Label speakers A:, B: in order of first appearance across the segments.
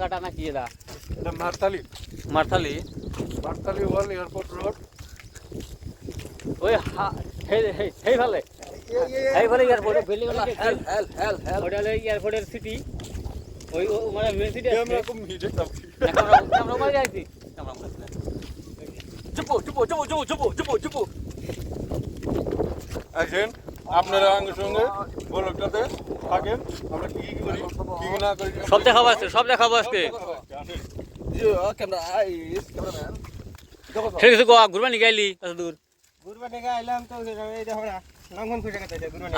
A: কাটা না কি এটা?
B: এটা মারতালি
A: মারথালি
B: মারতালি ওয়ার্ল্ড এয়ারপোর্ট রোড।
A: ওই সেই ভালে এয়ারপোর্ট বিল্ডিং ওটা হলো এয়ারপোর্টের সিটি। ওই মানে মেন সিটি
B: আমরা খুব ভিজে যাচ্ছি।
A: আমরা মারি আইছি চুপো চুপো চুপো চুপো চুপো চুপো চুপো।
B: আসেন আপনারা আমার সঙ্গে ব্লগটাতে থাকেন, আমরা কি কি করি কি না করি
A: সব দেখাবো আজকে, সব দেখাবো আজকে। ঠিক আছে গো, ঘুরবা নি গাইলি এত দূর?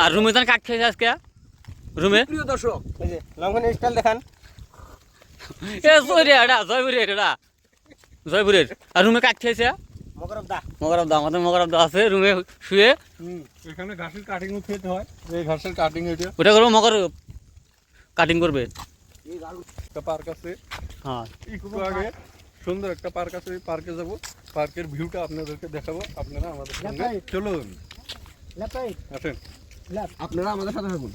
A: আর রুমে তো কাক খেয়েছে আজকে রুমে।
C: প্রিয় দর্শক, এই যে লঙ্ঘন স্টাইল দেখান।
A: এ সরি এটা জয়পুরের, এটা জয়পুরের। আর রুমে কাক খেয়েছে মগরব দা, আমাদের মগরব দা আছে রুমে শুয়ে।
B: এখানে ঘাসের কাটিং খেতে হয়, এই ঘাসের কাটিং এটা
A: ওটা করবো মগরব কাটিং করবে।
B: একটা পার্ক আছে,
A: হ্যাঁ
B: একটু আগে সুন্দর একটা পার্ক আছে, ওই পার্কে যাব, পার্কের ভিউটা আপনাদেরকে দেখাবো। আপনারা আমাদের সঙ্গে চলুন, আসেন
C: আপনারা আমাদের সাথে থাকুন।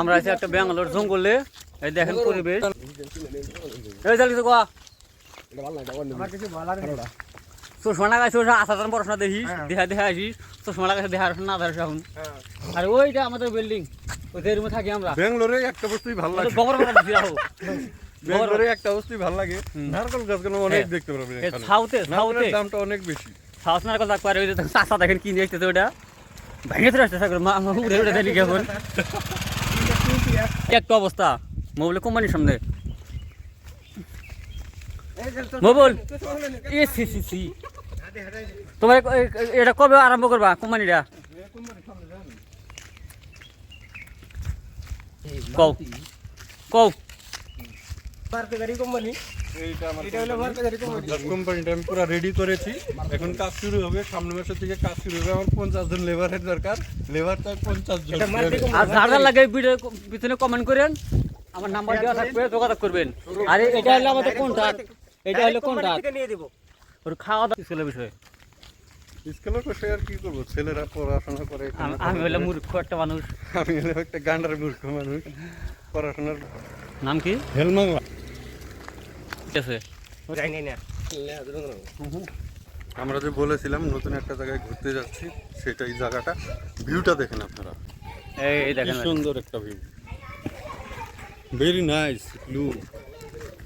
A: আমরা আছি একটা ব্যাঙ্গালোর জঙ্গলে। এই দেখেন পরিবেশ। এই চল কিছু কোয়া চশমা লাগাইছি, আসার পড়াশোনা দেখিস, দেখা আসিস, চশমা লাগাইছে দেখা না ধরিস এখন। আর ওইটা আমাদের বিল্ডিং, ওই রুমে থাকি আমরা।
B: ব্যাঙ্গালোরে একটা বস্তুই ভালো লাগে,
A: গোবর
B: ব্যাঙ্গালোরে একটা বস্তুই ভালো লাগে, নারকেল গাছগুলো অনেক দেখতে পারবেন এখানে।
A: সাউথে সাউথে
B: দামটা অনেক বেশি।
A: সাউথ নারকেল থাকবে। আর ওই যে চাষা দেখেন কিনে আসতেছে, ওটা ভেঙে চলে আসতেছে উড়ে উড়ে দেখি এখন একটা অবস্থা মোবাইল কোম্পানির সামনে। মোবাইল তোমার এটা কবে আরম্ভ করবা কোম্পানিটা? কও কও।
B: কোম্পানিটা আমি পুরো রেডি করেছি, এখন কাজ শুরু হবে। সামনে মাসের থেকে কাজ শুরু হবে। আমার 50 জন লেবারের দরকার, লেবার চাই 50 জন।
A: আর যারা লাগে ভিডিও পিছনে কমেন্ট করেন, আমার নাম্বার দেওয়া থাকবে, যোগাযোগ করবেন। আর এটা হলো আমাদের কন্ট্রাক্ট, এটা হলো কন্ট্রাক্ট ওর খাওয়া দাওয়া স্কুলের বিষয়।
B: স্কুলের বিষয় আর কি করবো, ছেলেরা পড়াশোনা করে।
A: আমি হলাম মূর্খ একটা মানুষ।
B: আমি হলাম একটা গান্ডার মূর্খ মানুষ। পড়াশোনার
A: নাম কি?
B: হেলমাংলা।
A: ঠিক আছে
B: আমরা যে বলেছিলাম নতুন একটা জায়গায় ঘুরতে যাচ্ছি, সেটা এই জায়গাটা। ভিউটা দেখেন আপনারা,
A: এই
B: কি
A: দেখেন
B: সুন্দর একটা ভিউ, ভেরি নাইস লুক,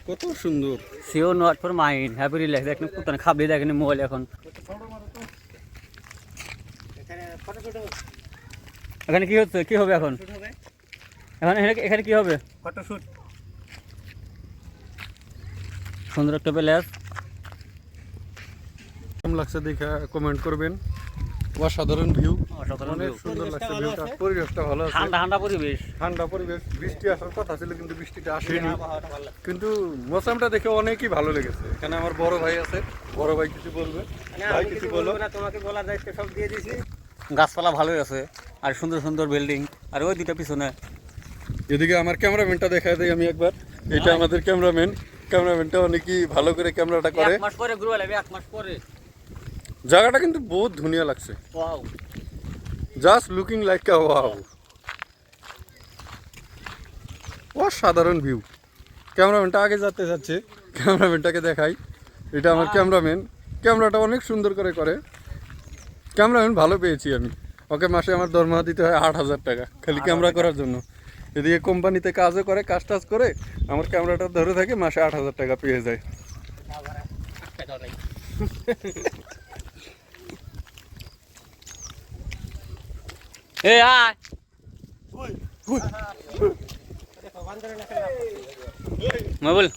B: কত সুন্দর।
A: সিও not for mind happy relax. দেখেন কুত্তান খাবি, দেখেন মোবাইল এখন। এখানে কি হচ্ছে, কি হবে এখন? এখানে কি হবে?
C: ফটোশুট।
A: সুন্দর একটা প্লেস।
B: কেমন লাগছে দেখে কমেন্ট করবেন। অসাধারণ ভিউ,
A: অসাধারণ
B: অনেক
A: view।
B: সুন্দর লাগছে ভিউটা। পরিবেশটা ভালো আছে,
A: ঠান্ডা ঠান্ডা পরিবেশ।
B: ঠান্ডা পরিবেশ। বৃষ্টি আসার কথা ছিল কিন্তু বৃষ্টিটা আসেনি, কিন্তু মৌসুমটা দেখে অনেকই ভালো লেগেছে। এখানে আমার বড় ভাই আছে, বড় ভাই কিছু বলবে। ভাই কিছু বলো।
C: তোমাকে বলার দায়িত্ব সব দিয়ে দিয়েছি।
A: গাছপালা ভালোই আছে, আর সুন্দর সুন্দর বিল্ডিং। আর ওই দুটা পিছনে
B: এদিকে আমার ক্যামেরাম্যানটা দেখা দেয় আমি একবার। এটা আমাদের ক্যামেরাম্যান, ক্যামেরাম্যানটা অনেকই ভালো করে ক্যামেরাটা করে।
A: 1 মাস পরে ঘুরবা লাগবে, 1 মাস পরে।
B: জায়গাটা কিন্তু বহুত ধুনিয়া লাগছে,
A: ওয়াও
B: জাস্ট লুকিং লাইক আ ওয়াও, অসাধারণ ভিউ। ক্যামেরাম্যানটা আগে যেতে যাচ্ছে, ক্যামেরাম্যানটাকে দেখাই। এটা আমার ক্যামেরাম্যান, ক্যামেরাটা অনেক সুন্দর করে করে। ক্যামেরাম্যান ভালো পেয়েছি আমি, ওকে মাসে আমার দরমা দিতে হয় 8,000 টাকা খালি ক্যামেরা করার জন্য। এদিকে কোম্পানিতে কাজও করে, কাজ টাজ করে আমার ক্যামেরাটা ধরে থাকে, মাসে 8,000 টাকা পেয়ে যায়।
A: এ আয় মোবাইল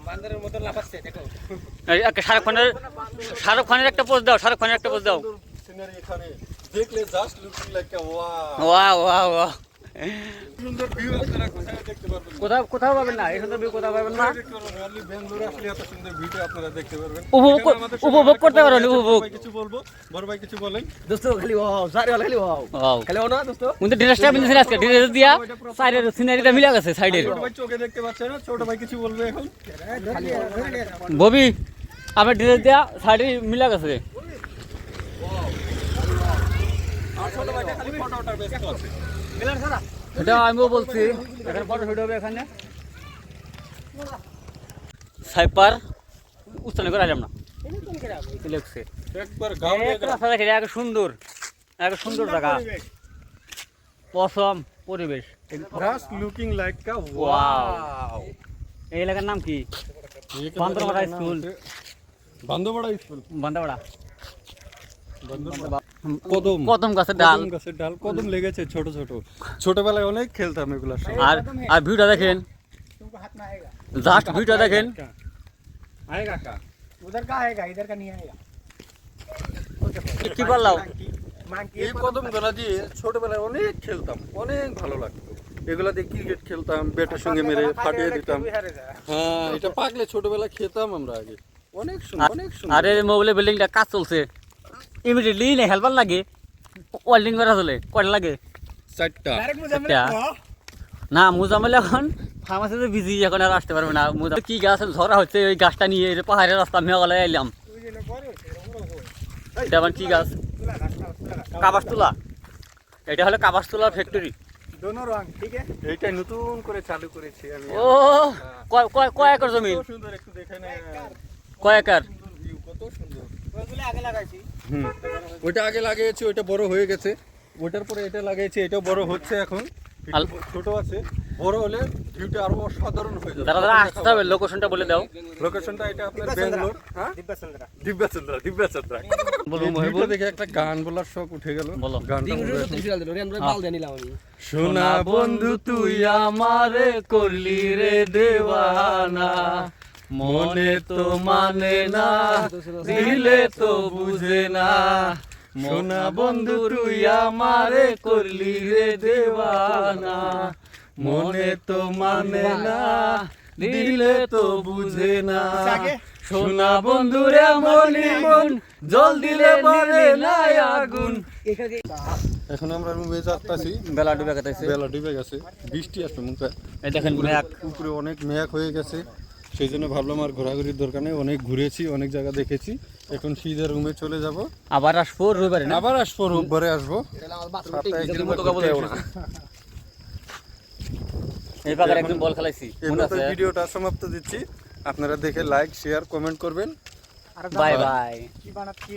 C: বান্দরের মতো লাফাচ্ছে দেখো।
A: শাহরুখ খানের একটা পোস্ট দাও, শাহরুখ খানের একটা পোস্ট দাও।
B: সিনারি এখানে দেখলে জাস্ট লুকিং লাইক আ ওয়াও,
A: ওয়াও ওয়াও ওয়াও।
B: সুন্দর ভিউ আপনারা কোথায় দেখতে পারবেন না।
A: কোথাও পাবেন না, এই সুন্দর ভিউ কোথাও পাবেন না।
B: বেঙ্গলোরে আসলে এত সুন্দর ভিউটা আপনারা দেখতে পারবেন।
A: উপভোগ করতে পারবেন, উপভোগ।
B: কিছু বলবো, বড় ভাই কিছু বলেন।
C: দোস্ত খালি ওয়াও, সারি খালি ওয়াও
A: ওয়াও
C: খালি ওনা দোস্ত।
A: কিন্তু ড্রেসটা পিনছেন আজকে, ড্রেস দিয়া সাইডের সিনারিটা মিলা গেছে সাইডের।
B: ছোট ভাই চোখে দেখতে পাচ্ছেন না, ছোট ভাই কিছু বলবে এখন।
A: ববি আমার ড্রেস দিয়া সাইডে মিলা গেছে।
B: আর ছোট ভাইটা খালি ফটোটা ব্যস্ত আছে।
A: এটা আমিও বলছি, এখানে ফটো শুট হবে এখানে। সাইপার উচ্চারণ করে আসলাম না লেগছে
B: একবার গাঁও
A: রাস্তা দেখে এক সুন্দর জায়গা পশম পরিবেশ
B: জাস্ট লুকিং লাইক আ
A: ওয়াও এই এলাকার নাম কি বান্দরবাড়া স্কুল
B: বান্দরবাড়া স্কুল
A: বান্দরবাড়া
B: কদম
A: কদম গাছের ডাল
B: কদম গাছের ডাল কদম লেগেছে ছোট ছোট ছোটবেলায় অনেক খেলতাম এগুলা সব
A: আর আর ভিউটা দেখেন জাস্ট ভিউটা দেখেন
C: आएगा का उधर का आएगा इधर का नहीं आएगा
A: কি বললাম
C: मांग के
B: এই কদম গালা দিয়ে ছোটবেলায় অনেক খেলতাম অনেক ভালো লাগতো এগুলা দিয়ে ক্রিকেট খেলতাম ব্যাটের সঙ্গে মেরে ফাটিয়ে দিতাম হ্যাঁ এটা পাকলে ছোটবেলায় খেতাম আমরা আগে অনেক সুন্দর অনেক সুন্দর
A: আরে মোবাইলের বিল্ডিংটা কাজ চলছে ইমিডিয়েটলি না হেল্পার লাগে ওয়েল্ডিং করা চলে কয়টা লাগে
B: চারটা
C: डायरेक्ट मुझे
A: क्या? না মুজামেল এখন ফার্মাসিতে বিজি এখন আর আসতে পারবে না মুজামেল কি গাছ ঝরা হচ্ছে ওই গাছটা নিয়ে এই যে পাহাড়ের রাস্তা মেঘালয় এলাম এটা আবার কি গাছ কাবাসতুলা এটা হলো কাবাসতুলা ফ্যাক্টরি
C: दोनों रंग ठीक है
B: এইটা নতুন করে চালু করেছি আমি
A: ও কয় একর জমি
B: কত সুন্দর একটু দেখে না
A: কয় একর
B: ভিউ কত সুন্দর
C: ওইগুলো আগে লাগাইছি
B: ওইটা আগে লাগিয়েছি ওইটা বড় হয়ে গেছে ওইটার পরে এটা লাগিয়েছি এটাও বড় হচ্ছে এখন
A: আল-
B: একটু ছোট আছে বড় হলে ভিউটা আরো অসাধারণ হয়ে যাবে
A: যারা যারা আসতে হবে লোকেশনটা বলে দাও
B: লোকেশনটা এটা আপনার ব্যাঙ্গালোর হ্যাঁ
C: दिब्बा चंद्रा
B: দিব্যাচন্দ্রা
A: বলো
B: এই
A: মহিবুল
B: ভিউটা দেখে একটা গান বলার শখ উঠে গেল
A: বলো।
B: গানটা বলবো এখন।
C: बाल दे निलाम আমি
A: সোনা বন্ধু তুই আমারে করলি রে দেওয়ানা মনে তো মানে না দিলে তো বুঝে না সোনা বন্ধু তুই আমারে করলি রে দেওয়ানা মনে তো মানে না দিলে তো বুঝে না সোনা বন্ধু রে মনি মন জল দিলে বলে না আগুন
B: এখন আমরা রুমে যাচ্ছি
A: বেলা ডুবে গেছে
B: বেলা ডুবে গেছে বৃষ্টি আছে মুখে
A: এই দেখেন মেঘ
B: উপরে অনেক মেঘ হয়ে গেছে সেই জন্য ভাবলাম আর ঘোরাঘুরির দরকার নেই অনেক ঘুরেছি অনেক জায়গা দেখেছি এখন সিধা রুমে চলে যাব
A: আবার আসবো রবিবারে না
B: আবার আসবো রোববারে আসবো সপ্তাহে একদিন করে ঘুরতে যাবো না।
A: এই বাগারে একদম বল খেলাইছি
B: এই
A: মনে
B: মতো
A: আছে
B: ভিডিওটা সমাপ্ত দিচ্ছি আপনারা দেখে লাইক শেয়ার কমেন্ট করবেন
A: বাই বাই
C: কি বানাত কি